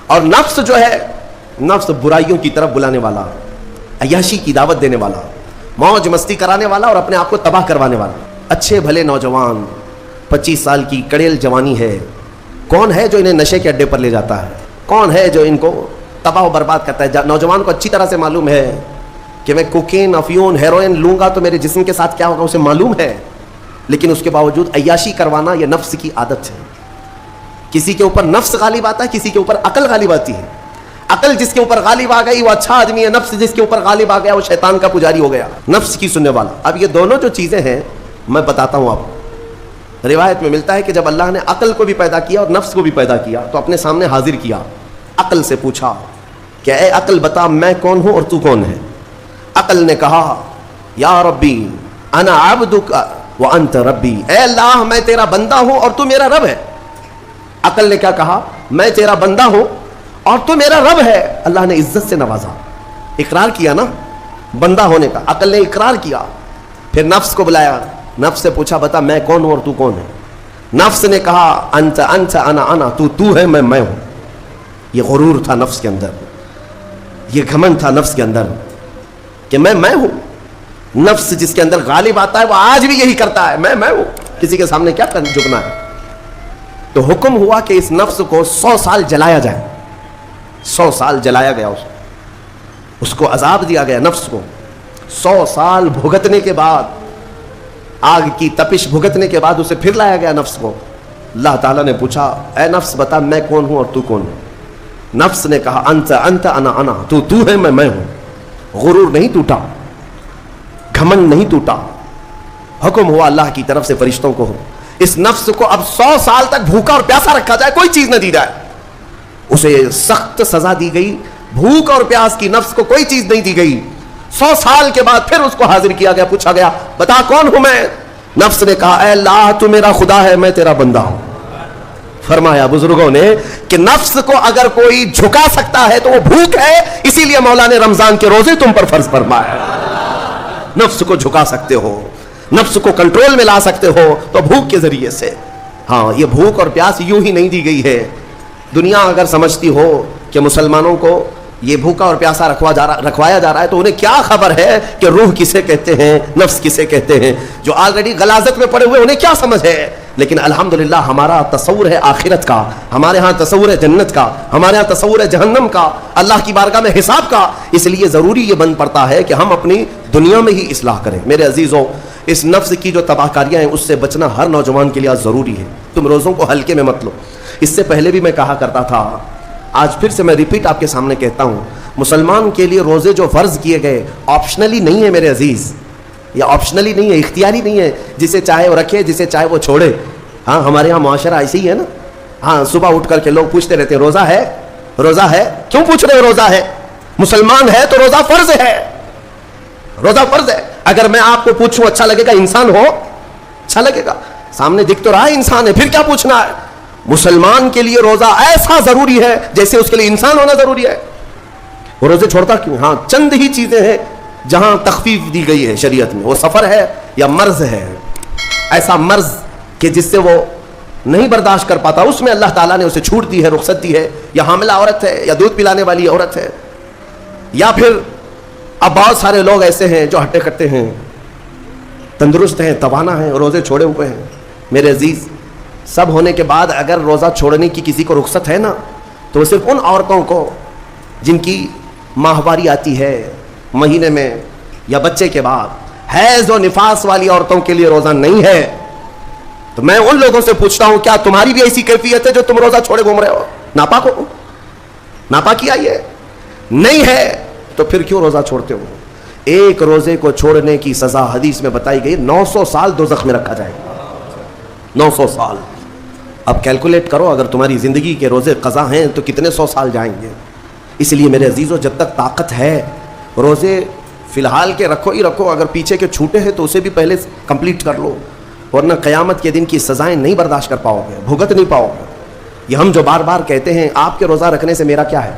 اور نفس جو ہے، نفس برائیوں کی طرف بلانے والا، عیاشی کی دعوت دینے والا، موج مستی کرانے والا اور اپنے آپ کو تباہ کروانے والا۔ اچھے بھلے نوجوان، 25 سال کی کڑیل جوانی ہے، کون ہے جو انہیں نشے کے اڈے پر لے جاتا ہے؟ کون ہے جو ان کو تباہ و برباد کرتا ہے؟ نوجوان کو اچھی طرح سے معلوم ہے کہ میں کوکین، افیون، ہیروئن لوں گا تو میرے جسم کے ساتھ کیا ہوگا، اسے معلوم ہے، لیکن اس کے باوجود عیاشی کروانا یہ نفس کی عادت ہے۔ کسی کے اوپر نفس غالب آتا ہے، کسی کے اوپر عقل غالب آتی ہے۔ عقل جس کے اوپر غالب آ گئی وہ اچھا آدمی ہے، نفس جس کے اوپر غالب آ گیا وہ شیطان کا پجاری ہو گیا، نفس کی سننے والا۔ اب یہ دونوں جو چیزیں ہیں میں بتاتا ہوں آپ کو۔ روایت میں ملتا ہے کہ جب اللہ نے عقل کو بھی پیدا کیا اور نفس کو بھی پیدا کیا تو اپنے سامنے حاضر کیا، عقل سے پوچھا کہ اے عقل بتا میں کون ہوں اور تو کون ہے؟ عقل نے کہا یا ربی انا عبدک وانت ربی، اے اللہ میں تیرا بندہ ہوں اور تو میرا رب ہے۔ عقل نے کیا کہا؟ میں تیرا بندہ ہوں اور تو میرا رب ہے۔ اللہ نے عزت سے نوازا، اقرار کیا نا بندہ ہونے کا، عقل نے اقرار کیا۔ پھر نفس کو بلایا، نفس سے پوچھا بتا میں کون ہوں اور تو کون ہے؟ نفس نے کہا انت انت انا انا، تو ہے میں ہوں۔ یہ غرور تھا نفس کے اندر، یہ گھمنڈ تھا نفس کے اندر کہ میں ہوں۔ نفس جس کے اندر غالب آتا ہے وہ آج بھی یہی کرتا ہے، میں ہوں، کسی کے سامنے کیا جھکنا ہے۔ تو حکم ہوا کہ اس نفس کو 100 سال جلایا جائے۔ 100 سال جلایا گیا، اس کو عذاب دیا گیا نفس کو۔ 100 سال بھگتنے کے بعد، آگ کی تپش بھگتنے کے بعد اسے پھر لایا گیا نفس کو۔ اللہ تعالیٰ نے پوچھا اے نفس بتا میں کون ہوں اور تو کون ہے؟ نفس نے کہا انت انت انا انا، تو ہے میں ہوں۔ غرور نہیں ٹوٹا، گھمنڈ نہیں ٹوٹا۔ حکم ہوا اللہ کی طرف سے فرشتوں کو، اس نفس کو اب 100 سال تک بھوکا اور پیاسا رکھا جائے، کوئی چیز نہ دی جائے۔ اسے سخت سزا دی گئی، بھوک اور پیاس کی نفس کو کوئی چیز نہیں دی گئی۔ 100 سال کے بعد پھر اس کو حاضر کیا گیا، پوچھا گیا بتا کون ہوں میں؟ نفس نے کہا اے اللہ تو میرا خدا ہے، میں تیرا بندہ ہوں۔ فرمایا بزرگوں نے کہ نفس کو اگر کوئی جھکا سکتا ہے تو وہ بھوک ہے، اسی لیے مولا نے رمضان کے روزے تم پر فرض فرمایا۔ نفس کو جھکا سکتے ہو، نفس کو کنٹرول میں لا سکتے ہو تو بھوک کے ذریعے سے۔ ہاں یہ بھوک اور پیاس یوں ہی نہیں دی گئی ہے۔ دنیا اگر سمجھتی ہو کہ مسلمانوں کو یہ بھوکا اور پیاسا رکھوایا جا رہا ہے تو انہیں کیا خبر ہے کہ روح کسے کہتے ہیں، نفس کسے کہتے ہیں؟ جو آلریڈی غلاظت میں پڑے ہوئے انہیں کیا سمجھ ہے؟ لیکن الحمدللہ ہمارا تصور ہے آخرت کا، ہمارے ہاں تصور ہے جنت کا، ہمارے ہاں تصور ہے جہنم کا، اللہ کی بارگاہ میں حساب کا۔ اس لیے ضروری یہ بن پڑتا ہے کہ ہم اپنی دنیا میں ہی اصلاح کریں۔ میرے عزیزوں، اس نفس کی جو تباہ کاریاں ہیں اس سے بچنا ہر نوجوان کے لیے ضروری ہے۔ تم روزوں کو ہلکے میں مت لو۔ اس سے پہلے بھی میں کہا کرتا تھا، آج پھر سے میں ریپیٹ آپ کے سامنے کہتا ہوں، مسلمان کے لیے روزے جو فرض کیے گئے آپشنلی نہیں ہے میرے عزیز، یہ آپشنلی نہیں ہے، اختیاری نہیں ہے، جسے چاہے وہ رکھے جسے چاہے وہ چھوڑے۔ ہاں ہمارے ہاں معاشرہ ایسے ہی ہے نا، ہاں صبح اٹھ کر کے لوگ پوچھتے رہتے ہیں روزہ ہے، روزہ ہے، کیوں پوچھ رہے ہو روزہ ہے؟ مسلمان ہے تو روزہ فرض ہے، روزہ فرض ہے۔ اگر میں آپ کو پوچھوں اچھا لگے گا؟ انسان ہو اچھا لگے گا، سامنے دکھ تو رہا ہے انسان ہے، پھر کیا پوچھنا ہے؟ مسلمان کے لیے روزہ ایسا ضروری ہے جیسے اس کے لیے انسان ہونا ضروری ہے۔ وہ روزے چھوڑتا کیوں؟ ہاں چند ہی چیزیں ہیں جہاں تخفیف دی گئی ہے شریعت میں، وہ سفر ہے یا مرض ہے، ایسا مرض کہ جس سے وہ نہیں برداشت کر پاتا، اس میں اللہ تعالیٰ نے اسے چھوٹ دی ہے، رخصت دی ہے، یا حاملہ عورت ہے، یا دودھ پلانے والی عورت ہے، یا پھر اب بہت سارے لوگ ایسے ہیں جو ہٹے کٹے ہیں، تندرست ہیں، توانا ہیں، روزے چھوڑے ہوئے ہیں۔ میرے عزیز، سب ہونے کے بعد اگر روزہ چھوڑنے کی کسی کو رخصت ہے نا تو وہ صرف ان عورتوں کو جن کی ماہواری آتی ہے مہینے میں یا بچے کے بعد، حیض و نفاس والی عورتوں کے لیے روزہ نہیں ہے۔ تو میں ان لوگوں سے پوچھتا ہوں کیا تمہاری بھی ایسی کیفیت ہے جو تم روزہ چھوڑے گھوم رہے ہو؟ ناپاک ہو؟ ناپاکی آئی ہے؟ نہیں ہے تو پھر کیوں روزہ چھوڑتے ہو؟ ایک روزے کو چھوڑنے کی سزا حدیث میں بتائی گئی 900 سال دوزخ میں رکھا جائے گا۔ 900 سال۔ اب کیلکولیٹ کرو، اگر تمہاری زندگی کے روزے قضا ہیں تو کتنے 100 سال جائیں گے۔ اس لیے میرے عزیزو، جب تک طاقت ہے روزے فی الحال کے رکھو ہی رکھو، اگر پیچھے کے چھوٹے ہیں تو اسے بھی پہلے کمپلیٹ کر لو، ورنہ قیامت کے دن کی سزائیں نہیں برداشت کر پاؤ گے، بھگت نہیں پاؤ گے۔ یہ ہم جو بار بار کہتے ہیں آپ کے روزہ رکھنے سے میرا کیا ہے،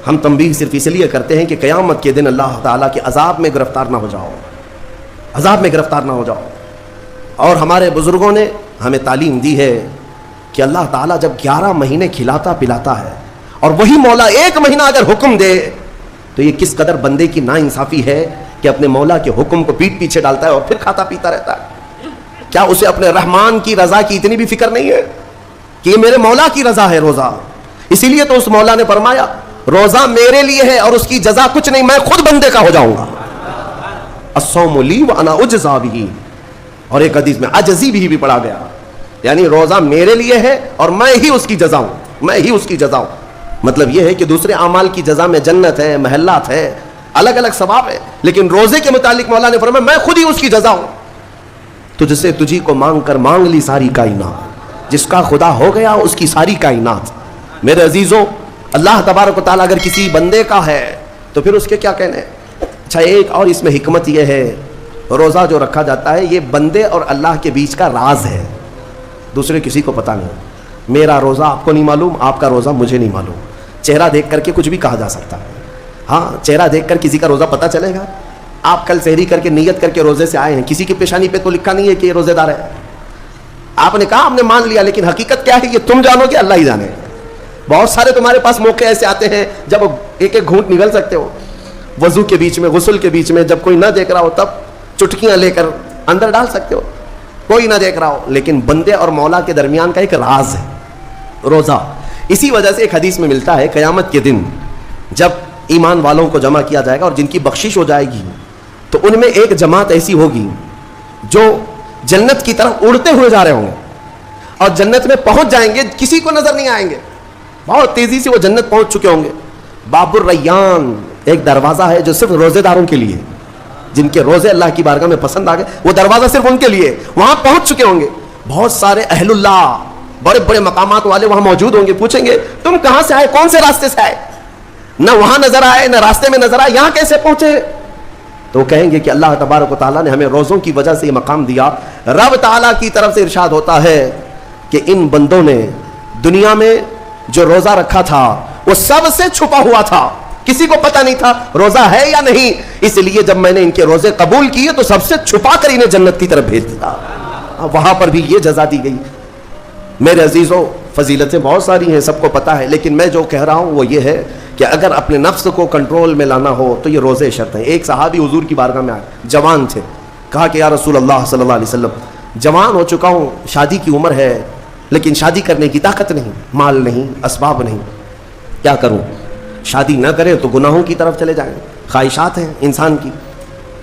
ہم تنبیہ صرف اس لیے کرتے ہیں کہ قیامت کے دن اللہ تعالیٰ کے عذاب میں گرفتار نہ ہو جاؤ، عذاب میں گرفتار نہ ہو جاؤ۔ اور ہمارے بزرگوں نے ہمیں تعلیم دی ہے کہ اللہ تعالیٰ جب 11 مہینے کھلاتا پلاتا ہے اور وہی مولا ایک مہینہ اگر حکم دے تو یہ کس قدر بندے کی ناانصافی ہے کہ اپنے مولا کے حکم کو پیٹ پیچھے ڈالتا ہے اور پھر کھاتا پیتا رہتا ہے. کیا اسے اپنے رحمان کی رضا کی اتنی بھی فکر نہیں ہے کہ یہ میرے مولا کی رضا ہے روزہ؟ اسی لیے تو اس مولا نے فرمایا روزہ میرے لیے ہے اور اس کی جزا کچھ نہیں، میں خود بندے کا ہو جاؤں گا. الصوم لی وانا اجزا بہ، اور ایک حدیث میں عجزی بھی پڑھا گیا، یعنی روزہ میرے لیے ہے اور میں ہی اس کی جزا ہوں، میں ہی اس کی جزا ہوں. مطلب یہ ہے کہ دوسرے اعمال کی جزا میں جنت ہے، محلات ہے، الگ الگ ثواب ہے، لیکن روزے کے متعلق مولا نے فرمایا میں خود ہی اس کی جزا ہوں. تجھ سے تجھی کو مانگ کر مانگ لی ساری کائنات، جس کا خدا ہو گیا اس کی ساری کائنات. میرے عزیزوں، اللہ تبارک و تعالیٰ اگر کسی بندے کا ہے تو پھر اس کے کیا کہنے. اچھا، ایک اور اس میں حکمت یہ ہے، روزہ جو رکھا جاتا ہے یہ بندے اور اللہ کے بیچ کا راز ہے، دوسرے کسی کو پتہ نہیں. میرا روزہ آپ کو نہیں معلوم، آپ کا روزہ مجھے نہیں معلوم. چہرہ دیکھ کر کے کچھ بھی کہا جا سکتا ہے. ہاں، چہرہ دیکھ کر کسی کا روزہ پتہ چلے گا. آپ کل سحری کر کے نیت کر کے روزے سے آئے ہیں، کسی کی پیشانی پہ تو لکھا نہیں ہے کہ یہ روزے دار ہے. آپ نے کہا، آپ نے مان لیا، لیکن حقیقت کیا ہے یہ تم جانو گے، اللہ ہی جانے. بہت سارے تمہارے پاس موقع ایسے آتے ہیں جب ایک ایک گھونٹ نگل سکتے ہو، وضو کے بیچ میں، غسل کے بیچ میں، جب کوئی نہ دیکھ رہا ہو تب چٹکیاں لے کر اندر ڈال سکتے ہو، کوئی نہ دیکھ رہا ہو. لیکن بندے اور مولا کے درمیان کا ایک راز ہے روزہ. اسی وجہ سے ایک حدیث میں ملتا ہے قیامت کے دن جب ایمان والوں کو جمع کیا جائے گا اور جن کی بخشش ہو جائے گی تو ان میں ایک جماعت ایسی ہوگی جو جنت کی طرف اڑتے ہوئے جا رہے ہوں گے اور جنت میں پہنچ جائیں گے، کسی کو نظر نہیں آئیں گے، بہت تیزی سے وہ جنت پہنچ چکے ہوں گے. باب الریان ایک دروازہ ہے جو صرف روزے داروں کے لیے، جن کے روزے اللہ کی بارگاہ میں پسند آ گئے، وہ دروازہ صرف ان کے لیے، وہاں پہنچ چکے ہوں گے. بہت سارے اہل اللہ، بڑے بڑے مقامات والے وہاں موجود ہوں گے. پوچھیں گے تم کہاں سے آئے، کون سے راستے سے آئے؟ نہ وہاں نظر آئے نہ راستے میں نظر آئے، یہاں کیسے پہنچے؟ تو وہ کہیں گے کہ اللہ تبارک و تعالیٰ نے ہمیں روزوں کی وجہ سے یہ مقام دیا. رب تعالیٰ کی طرف سے ارشاد ہوتا ہے کہ ان بندوں نے دنیا میں جو روزہ رکھا تھا وہ سب سے چھپا ہوا تھا، کسی کو پتہ نہیں تھا روزہ ہے یا نہیں، اس لیے جب میں نے ان کے روزے قبول کیے تو سب سے چھپا کر انہیں جنت کی طرف بھیج دیا. وہاں پر بھی یہ جزا دی گئی. میرے عزیزوں، فضیلتیں بہت ساری ہیں، سب کو پتہ ہے، لیکن میں جو کہہ رہا ہوں وہ یہ ہے کہ اگر اپنے نفس کو کنٹرول میں لانا ہو تو یہ روزے شرط ہیں. ایک صحابی حضور کی بارگاہ میں آئے، جوان تھے، کہا کہ یا رسول اللہ صلی اللہ علیہ وسلم، جوان ہو چکا ہوں، شادی کی عمر ہے، لیکن شادی کرنے کی طاقت نہیں، مال نہیں، اسباب نہیں، کیا کروں؟ شادی نہ کریں تو گناہوں کی طرف چلے جائیں، خواہشات ہیں انسان کی.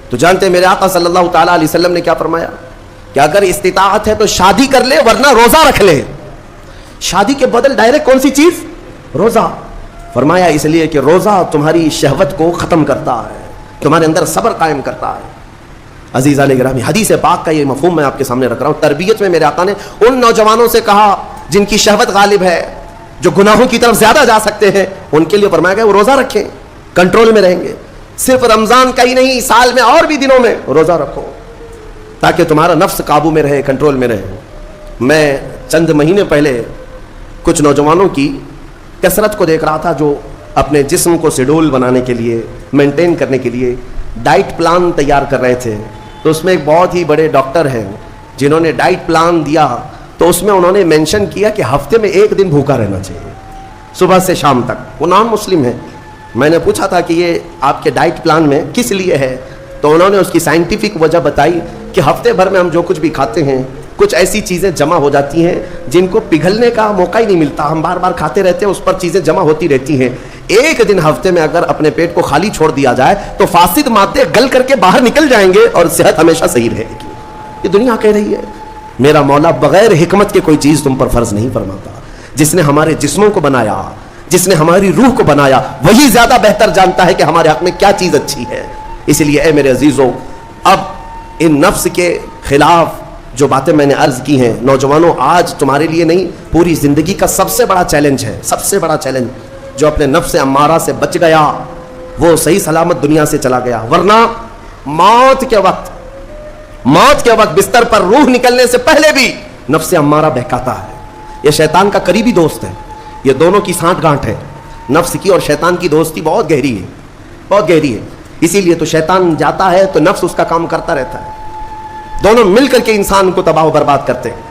تو جانتے ہیں میرے آقا صلی اللہ تعالیٰ علیہ وسلم نے کیا فرمایا کہ اگر استطاعت ہے تو شادی کر لے ورنہ روزہ رکھ لے. شادی کے بدل ڈائریکٹ کون سی چیز؟ روزہ. فرمایا اس لیے کہ روزہ تمہاری شہوت کو ختم کرتا ہے، تمہارے اندر صبر قائم کرتا ہے. عزیزان گرامی، حدیث پاک کا یہ مفہوم میں آپ کے سامنے رکھ رہا ہوں. تربیت میں میرے آقا نے ان نوجوانوں سے کہا جن کی شہوت غالب ہے، جو گناہوں کی طرف زیادہ جا سکتے ہیں، ان کے لیے فرمایا کہ وہ روزہ رکھیں، کنٹرول میں رہیں گے. صرف رمضان کا ہی نہیں، سال میں اور بھی دنوں میں روزہ رکھو تاکہ تمہارا نفس قابو میں رہے، کنٹرول میں رہے. میں چند مہینے پہلے کچھ نوجوانوں کی کثرت کو دیکھ رہا تھا جو اپنے جسم کو شیڈول بنانے کے لیے، مینٹین کرنے کے لیے ڈائٹ پلان تیار کر رہے تھے. تو اس میں ایک بہت ہی بڑے ڈاکٹر ہیں جنہوں نے ڈائٹ پلان دیا، تو اس میں انہوں نے مینشن کیا کہ ہفتے میں ایک دن بھوکا رہنا چاہیے، صبح سے شام تک. وہ نان مسلم ہے. میں نے پوچھا تھا کہ یہ آپ کے ڈائٹ پلان میں کس لیے ہے؟ تو انہوں نے اس کی سائنٹیفک وجہ بتائی کہ ہفتے بھر میں ہم جو کچھ بھی کھاتے ہیں کچھ ایسی چیزیں جمع ہو جاتی ہیں جن کو پگھلنے کا موقع ہی نہیں ملتا، ہم بار بار کھاتے رہتے ہیں، اس پر چیزیں جمع ہوتی رہتی ہیں. ایک دن ہفتے میں اگر اپنے پیٹ کو خالی چھوڑ دیا جائے تو فاسد مادے گل کر کے باہر نکل جائیں گے اور صحت ہمیشہ صحیح رہے گی. یہ دنیا کہہ رہی ہے. میرا مولا بغیر حکمت کے کوئی چیز تم پر فرض نہیں فرماتا. جس نے ہمارے جسموں کو بنایا، جس نے ہماری روح کو بنایا، وہی زیادہ بہتر جانتا ہے کہ ہمارے حق میں کیا چیز اچھی ہے. اس لیے اے میرے عزیزوں، اب ان نفس کے خلاف جو باتیں میں نے عرض کی ہیں، نوجوانوں، آج تمہارے لیے نہیں، پوری زندگی کا سب سے بڑا چیلنج ہے، سب سے بڑا چیلنج. جو اپنے نفس امارہ سے بچ گیا وہ صحیح سلامت دنیا سے چلا گیا، ورنہ موت کے وقت بستر پر روح نکلنے سے پہلے بھی نفس امارہ بہکاتا ہے. یہ شیطان کا قریبی دوست ہے. یہ دونوں کی سانٹھ گانٹھ ہے. نفس کی اور شیطان کی دوستی بہت گہری ہے، بہت گہری ہے. اسی لیے تو شیطان جاتا ہے تو نفس اس کا کام کرتا رہتا ہے. دونوں مل کر کے انسان کو تباہ و برباد کرتے ہیں.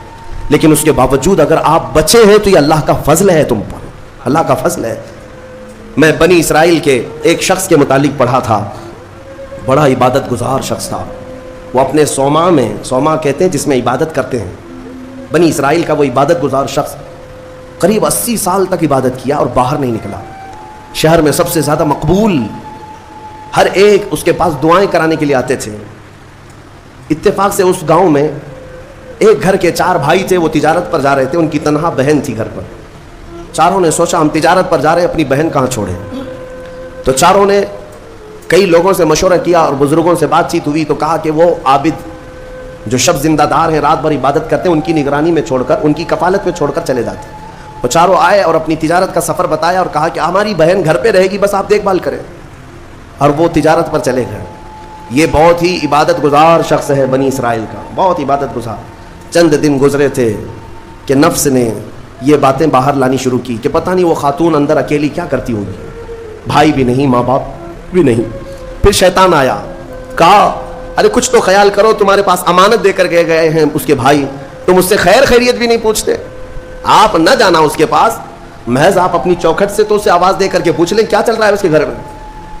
لیکن اس کے باوجود اگر آپ بچے ہیں تو یہ اللہ کا فضل ہے تم پر، اللہ کا فضل ہے. میں بنی اسرائیل کے ایک شخص کے متعلق پڑھا تھا، بڑا عبادت گزار شخص تھا. وہ اپنے صومعہ میں، صومعہ کہتے ہیں جس میں عبادت کرتے ہیں، بنی اسرائیل کا وہ عبادت گزار شخص قریب 80 سال تک عبادت کیا اور باہر نہیں نکلا. شہر میں سب سے زیادہ مقبول، ہر ایک اس کے پاس دعائیں کرانے کے لیے آتے تھے. اتفاق سے اس گاؤں میں ایک گھر کے 4 بھائی تھے، وہ تجارت پر جا رہے تھے، ان کی تنہا بہن تھی گھر پر. چاروں نے سوچا ہم تجارت پر جا رہے ہیں، اپنی بہن کہاں چھوڑیں. تو چاروں نے کئی لوگوں سے مشورہ کیا اور بزرگوں سے بات چیت ہوئی تو کہا کہ وہ عابد جو شب زندہ دار ہیں، رات بھر عبادت کرتے ہیں، ان کی نگرانی میں چھوڑ کر، ان کی کفالت میں چھوڑ کر چلے جاتے. وہ چاروں آئے اور اپنی تجارت کا سفر بتایا اور کہا کہ ہماری بہن گھر پہ رہے گی، بس آپ دیکھ بھال کریں. اور وہ تجارت پر چلے گئے. یہ بہت ہی عبادت گزار شخص ہے بنی اسرائیل کا، بہت عبادت گزار. چند دن گزرے تھے کہ نفس نے یہ باتیں باہر لانی شروع کی کہ پتہ نہیں وہ خاتون اندر اکیلی کیا کرتی ہوگی، بھائی بھی نہیں، ماں باپ بھی نہیں. پھر شیطان آیا، کہا ارے کچھ تو خیال کرو، تمہارے پاس امانت دے کر گئے ہیں اس کے بھائی، تم اس سے خیر خیریت بھی نہیں پوچھتے. آپ نہ جانا اس کے پاس، محض آپ اپنی چوکھٹ سے تو اسے آواز دے کر کے پوچھ لیں کیا چل رہا ہے اس کے گھر میں.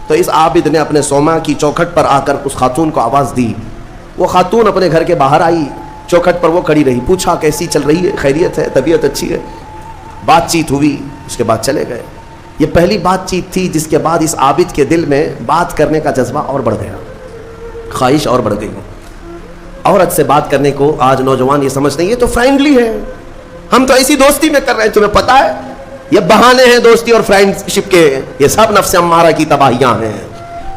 تو اس عابد نے اپنے صومعہ کی چوکھٹ پر آ کر اس خاتون کو آواز دی. وہ خاتون اپنے گھر کے باہر آئی، چوکھٹ پر وہ کھڑی رہی، پوچھا کیسی چل رہی ہے، خیریت ہے، طبیعت اچھی ہے. بات چیت ہوئی، اس کے بعد چلے گئے. یہ پہلی بات چیت تھی جس کے بعد اس عابد کے دل میں بات کرنے کا جذبہ اور بڑھ گیا، خواہش اور بڑھ گئی. عورت سے بات کرنے کو آج نوجوان یہ سمجھتے ہیں یہ تو فرینڈلی ہے، ہم تو ایسی دوستی میں کر رہے ہیں، تمہیں پتہ ہے یہ بہانے ہیں دوستی اور فرینڈ شپ کے، یہ سب نفس امارہ کی تباہیاں ہیں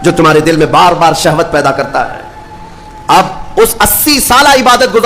جو تمہارے دل میں بار بار شہوت پیدا کرتا ہے. اب اس 80 سالہ عبادت گزار